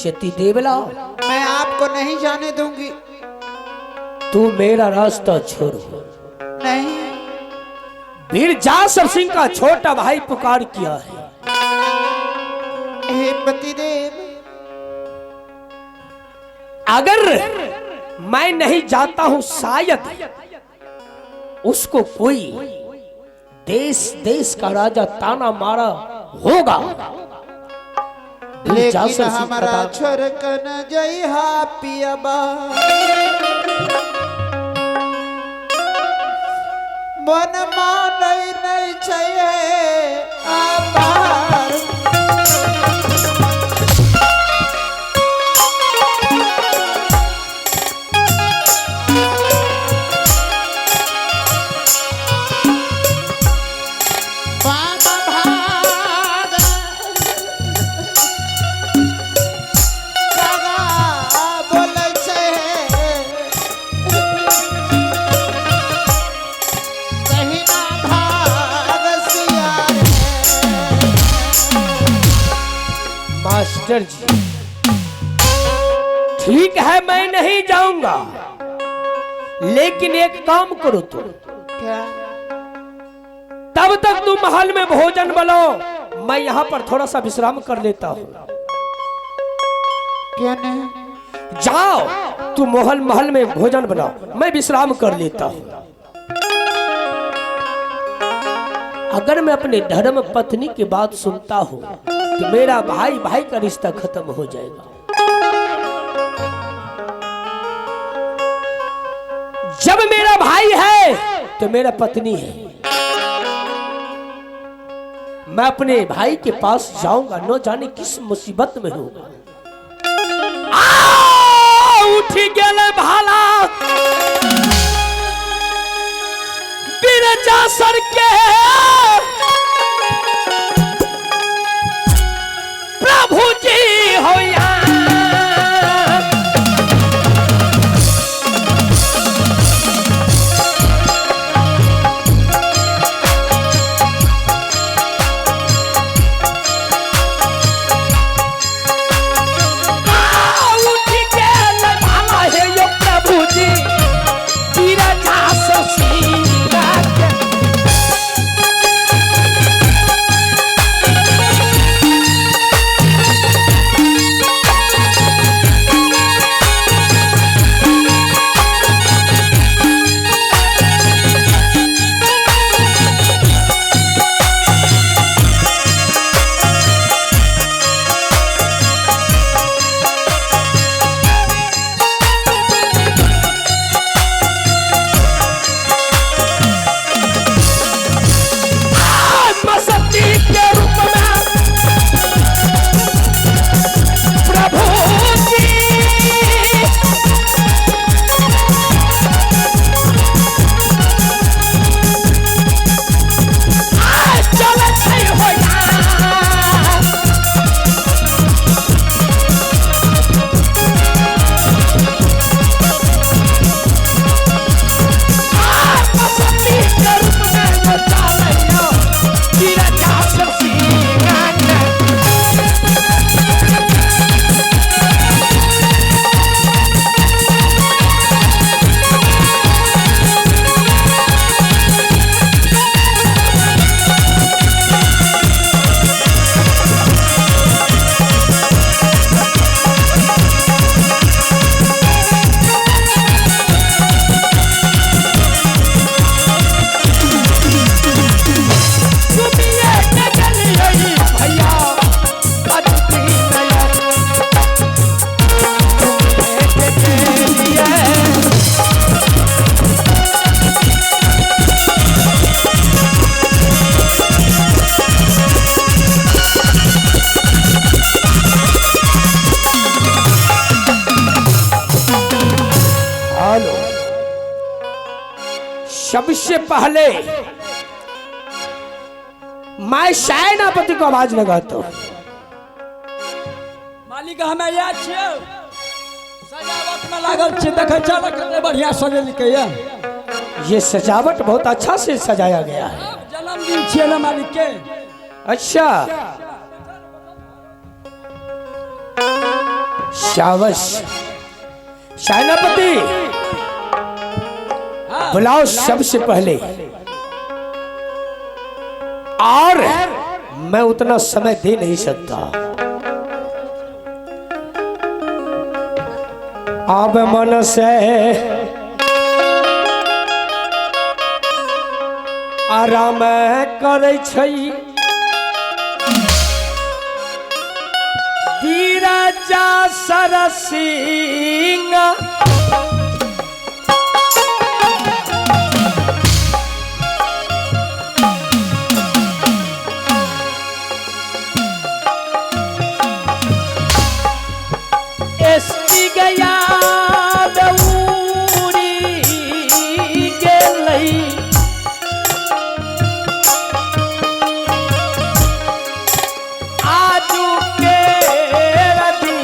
चेती देवला, मैं आपको नहीं जाने दूंगी। तू मेरा रास्ता छोड़। नहीं, वीर जासर सिंह का छोटा भाई पुकार किया है। हे पतिदेव, अगर मैं नहीं जाता हूं शायद उसको कोई देश देश का राजा ताना मारा होगा। लेकिन हमारा छोड़ कर न जइहा पियबा, मन मानै नहीं चाहिए आबार। मास्टर जी, ठीक है मैं नहीं जाऊंगा, लेकिन एक काम करो तुम। क्या? तब तक तुम महल में भोजन बनाओ, मैं यहाँ पर थोड़ा सा विश्राम कर लेता हूँ। क्या नहीं? जाओ तुम महल में भोजन बनाओ, मैं विश्राम कर लेता हूँ। अगर मैं अपने धर्म पत्नी की बात सुनता हूँ तो मेरा भाई भाई का रिश्ता खत्म हो जाएगा। जब मेरा भाई है तो मेरा पत्नी है। मैं अपने भाई के पास जाऊंगा, न जाने किस मुसीबत में होगा। उठी गेले भाला वीर जासर के, प्रभु जी हो सबसे पहले मैं सेनापति को आवाज लगाता हूँ। मालिक हमें याद छे सजावट में लागल छे, देखे चल कितने बढ़िया सजेल के ये सजावट बहुत अच्छा से सजाया गया है। जन्मदिन छे ना मालिक के। अच्छा शाबाश सेनापति, बुलाओ सबसे पहले। और मैं उतना समय दे नहीं सकता। अब मन से आराम करे छै वीराजा सरसिंह। एसपी गया दौड़ी गेलै आजू के रदी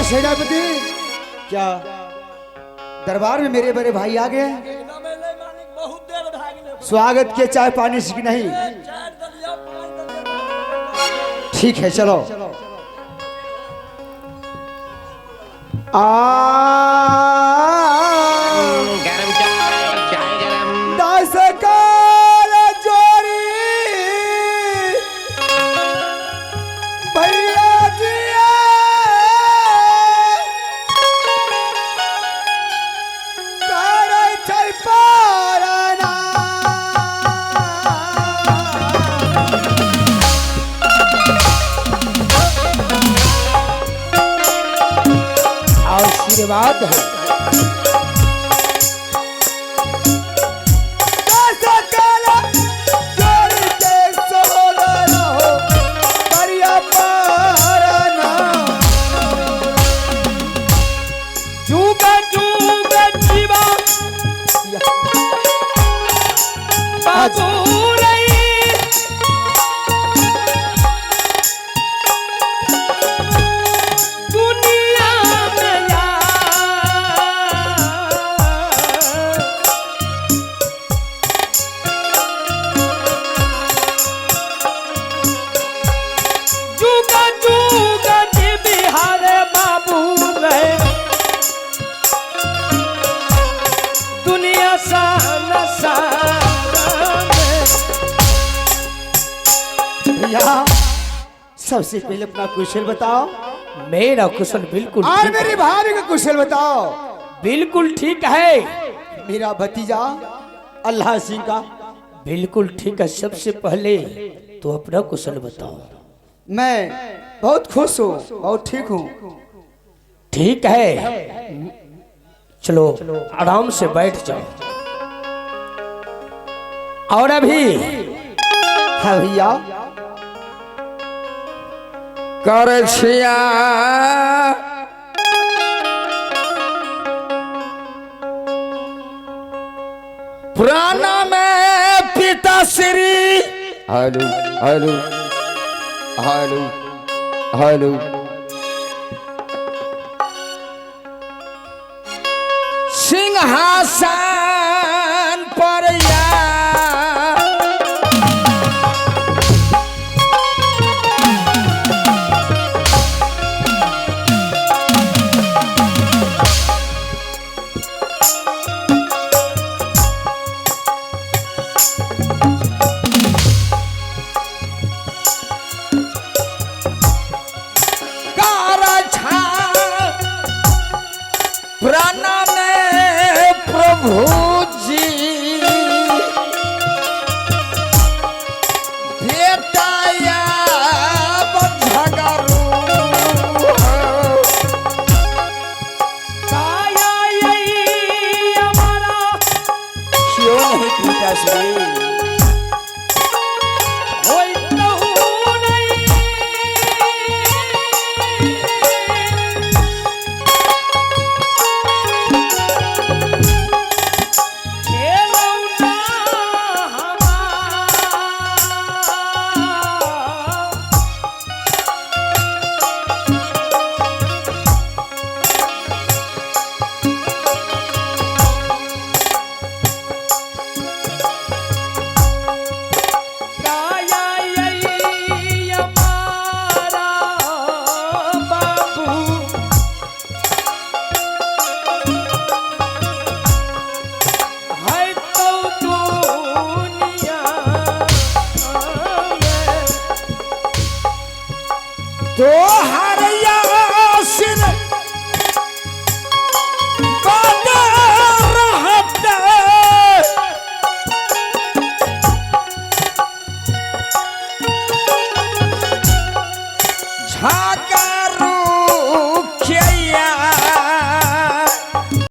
सेनापति, क्या दरबार में मेरे बड़े भाई आ गए? बहुत देर भाग स्वागत के चाय पानी से नहीं? ठीक है चलो। गरम चाय गरम। दसकार जोड़ी भैया जी करे छै पारना। आशीर्वाद है। सबसे पहले अपना कुशल बताओ। मेरा कुशल बिल्कुल और ठीक मेरी है। भाभी का कुशल बताओ। बिल्कुल ठीक है। मेरा भतीजा अल्लाह सिंह का बिल्कुल ठीक है। सबसे पहले तो अपना कुशल बताओ। मैं बहुत खुश हूँ, बहुत ठीक हूँ। ठीक है, चलो आराम से बैठ जाओ। और अभी हाँ भैया कर छिया पुराना में पिता Shri hello hello hello hello सिंहासन पर या कार छा प्रभुजी बेटाया झगड़ू काया यही हमारा क्यों नहीं पीता से होई तहु नहीं खेलौना हमार काया यही हमारा बाबू है तो दुनिया में तो